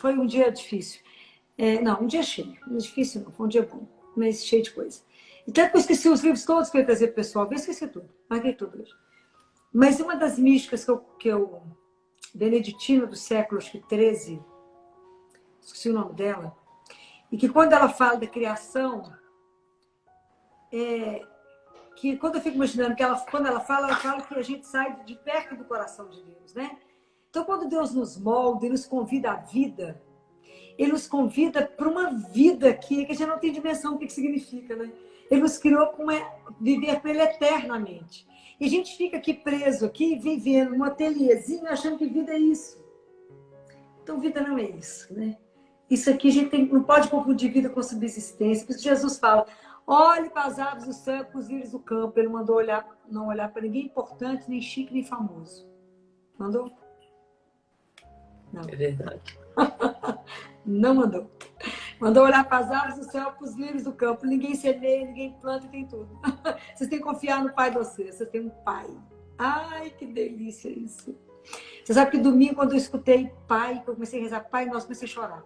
foi um dia difícil. Não, um dia cheio. Não difícil não, foi um dia bom, mas cheio de coisa. Então, eu esqueci os livros todos que eu ia trazer para o pessoal. Eu esqueci tudo, marquei tudo hoje. Mas uma das místicas beneditina do século, acho que 13, esqueci o nome dela, e que quando ela fala da criação, que quando eu fico imaginando que quando ela fala que a gente sai de perto do coração de Deus, né? Então, quando Deus nos molda e nos convida à vida, Ele nos convida para uma vida que a gente não tem dimensão do que significa, né? Ele nos criou para viver com Ele eternamente. E a gente fica aqui preso, aqui, vivendo num ateliêzinho, achando que vida é isso. Então, vida não é isso, né? Isso aqui a gente não pode confundir vida com subsistência. Por isso Jesus fala, olhe para as aves do céu e para os lírios do campo. Ele mandou não olhar para ninguém importante, nem chique, nem famoso. Mandou? Não. É verdade. Não mandou. Mandou olhar para as aves do céu, para os lírios do campo. Ninguém semeia, ninguém planta e tem tudo. Vocês têm que confiar no Pai de vocês. Vocês têm um Pai. Ai, que delícia isso. Você sabe que domingo, quando eu escutei Pai, que eu comecei a rezar Pai, nossa, comecei a chorar.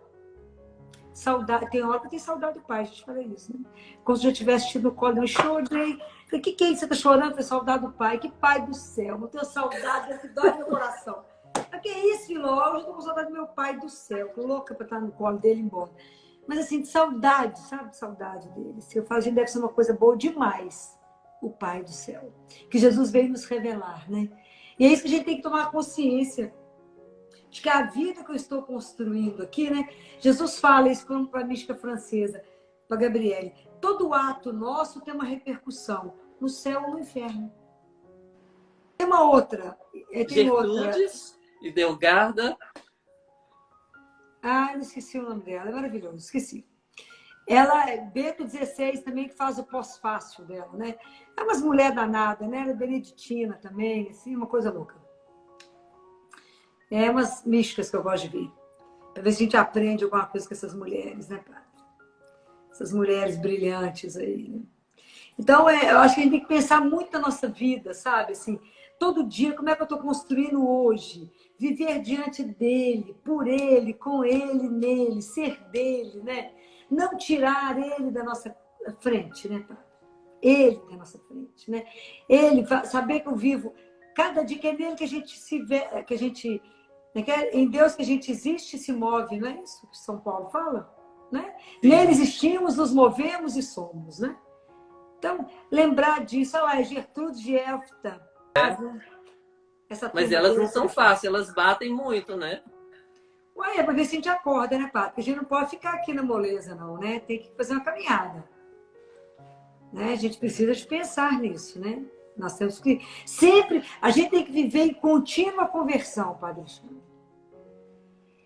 Saudade, tem hora que eu tenho saudade do Pai, a gente fala isso, né? Como se eu tivesse tido no colo, eu chorei. O que é isso? Você está chorando? Tem saudade do Pai. Que Pai do céu. Não tenho saudade, que dói no meu coração. O que é isso, Filó? Hoje eu tô com saudade do meu Pai do céu. Tô louca para estar no colo dele e ir embora. Mas assim, de saudade, sabe? De saudade dele. Se eu falo, a gente deve ser uma coisa boa demais. O Pai do céu. Que Jesus veio nos revelar, né? E é isso que a gente tem que tomar consciência. De que a vida que eu estou construindo aqui, né? Jesus fala isso para a mística francesa, para Gabriele. Todo ato nosso tem uma repercussão no céu ou no inferno. Tem uma outra. Gertrudes e Delgarda. Ah, eu esqueci o nome dela. É maravilhoso, esqueci. Ela é Bento XVI também, que faz o pós-fácil dela, né? É umas mulher danada, né? Ela é beneditina também, assim, uma coisa louca. É umas místicas que eu gosto de ver. Para ver se a gente aprende alguma coisa com essas mulheres, né, padre? Essas mulheres brilhantes aí, né? Então, eu acho que a gente tem que pensar muito na nossa vida, sabe? Assim, todo dia, como é que eu estou construindo hoje? Viver diante dele, por ele, com ele, nele, ser dele, né? Não tirar ele da nossa frente, né, padre? Ele da nossa frente, né? Ele, saber que eu vivo cada dia, que é nele que a gente se vê, que a gente... Em Deus que a gente existe e se move, não é isso que São Paulo fala? Né? Nele existimos, nos movemos e somos, né? Então, lembrar disso, olha lá, Gertrude de Elfta. Mas elas não são fáceis, elas batem muito, né? Ué, para ver se a gente acorda, né, Pato? Porque a gente não pode ficar aqui na moleza, não, né? Tem que fazer uma caminhada. Né? A gente precisa de pensar nisso, né? Nós temos que... Sempre... A gente tem que viver em contínua conversão, Padre Alexandre.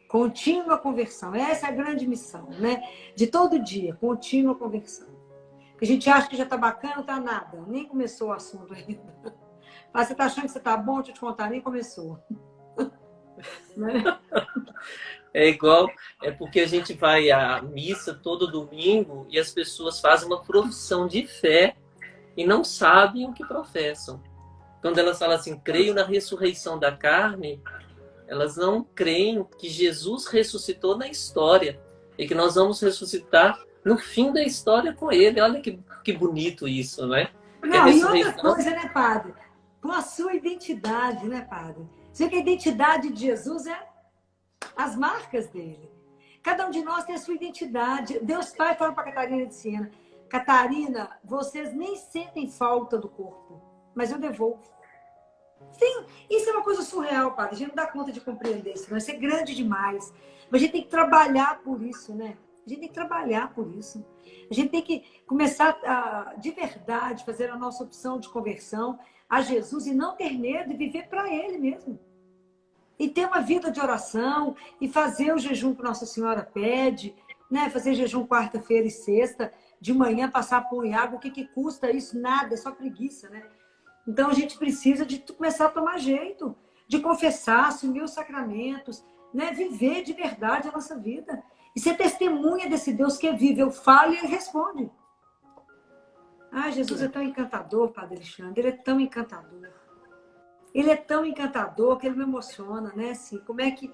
Contínua conversão. Essa é a grande missão, né? De todo dia, contínua conversão. Porque a gente acha que já está bacana, não está nada. Nem começou o assunto ainda. Mas você está achando que você está bom? Deixa eu te contar, nem começou. Né? É igual, é porque a gente vai à missa todo domingo e as pessoas fazem uma profissão de fé e não sabem o que professam. Quando elas falam assim, creio na ressurreição da carne, elas não creem que Jesus ressuscitou na história e que nós vamos ressuscitar no fim da história com ele. Olha que bonito isso, né? Não, e outra coisa, né, padre? Com a sua identidade, né, padre? Você vê que a identidade de Jesus é as marcas dele. Cada um de nós tem a sua identidade. Deus Pai fala para Catarina de Siena, Catarina, vocês nem sentem falta do corpo, mas eu devolvo. Sim, isso é uma coisa surreal, padre. A gente não dá conta de compreender isso, vai ser grande demais. Mas a gente tem que trabalhar por isso, né? A gente tem que trabalhar por isso. A gente tem que começar a, de verdade, fazer a nossa opção de conversão a Jesus e não ter medo de viver para Ele mesmo. E ter uma vida de oração e fazer o jejum que Nossa Senhora pede, né? Fazer jejum quarta-feira e sexta, de manhã passar pão e água. O que custa isso? Nada, é só preguiça, né? Então a gente precisa de começar a tomar jeito, de confessar, assumir os sacramentos, né? Viver de verdade a nossa vida. E ser testemunha desse Deus que é vivo. Eu falo e Ele responde. Ah, Jesus é tão encantador, Padre Alexandre. Ele é tão encantador. Ele é tão encantador que ele me emociona, né? Assim, como é que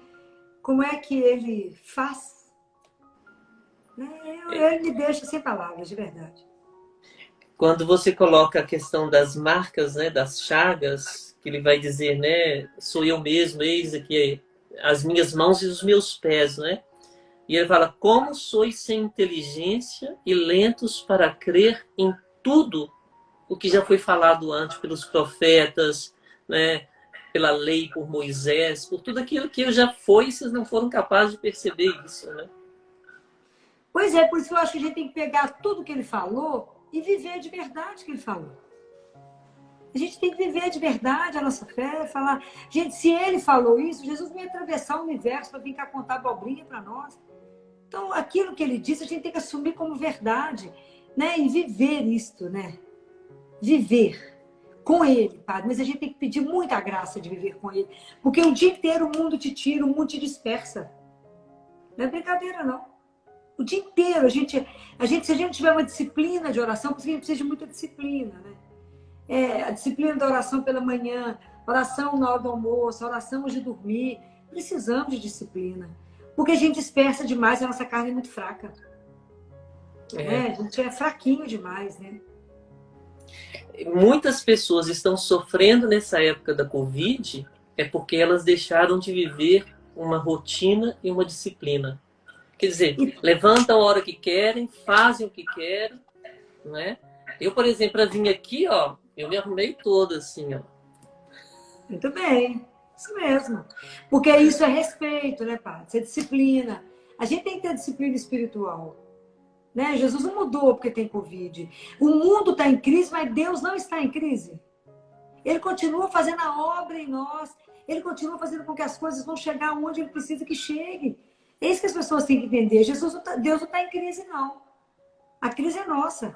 como é que ele faz, né? Ele me deixa sem palavras, de verdade. Quando você coloca a questão das marcas, né, das chagas, que ele vai dizer, né, sou eu mesmo, eis aqui as minhas mãos e os meus pés, né? E ele fala, como sois sem inteligência e lentos para crer em tudo o que já foi falado antes pelos profetas, né, pela lei, por Moisés, por tudo aquilo que já foi, vocês não foram capazes de perceber isso, né? Pois é, por isso que eu acho que a gente tem que pegar tudo que ele falou e viver de verdade o que ele falou. A gente tem que viver de verdade a nossa fé, falar, gente, se ele falou isso, Jesus não ia atravessar o universo para vir cá contar abobrinha para nós. Então, aquilo que ele disse, a gente tem que assumir como verdade, né? E viver isto, né? Viver com ele, Padre. Mas a gente tem que pedir muita graça de viver com ele. Porque o dia inteiro o mundo te tira, o mundo te dispersa. Não é brincadeira, não. O dia inteiro, se a gente tiver uma disciplina de oração, porque a gente precisa de muita disciplina, né? A disciplina da oração pela manhã, oração na hora do almoço, oração antes de dormir. Precisamos de disciplina. Porque a gente dispersa demais, a nossa carne é muito fraca. A gente é fraquinho demais, né? Muitas pessoas estão sofrendo nessa época da Covid porque elas deixaram de viver uma rotina e uma disciplina. Quer dizer, levantam a hora que querem, fazem o que querem, né? Eu, por exemplo, para vir aqui, ó, eu me arrumei toda assim, ó. Muito bem, isso mesmo. Porque isso é respeito, né, Padre? Isso é disciplina. A gente tem que ter disciplina espiritual. Né? Jesus não mudou porque tem Covid. O mundo está em crise, mas Deus não está em crise. Ele continua fazendo a obra em nós. Ele continua fazendo com que as coisas vão chegar onde ele precisa que chegue. É isso que as pessoas têm que entender. Deus não está em crise, não. A crise é nossa.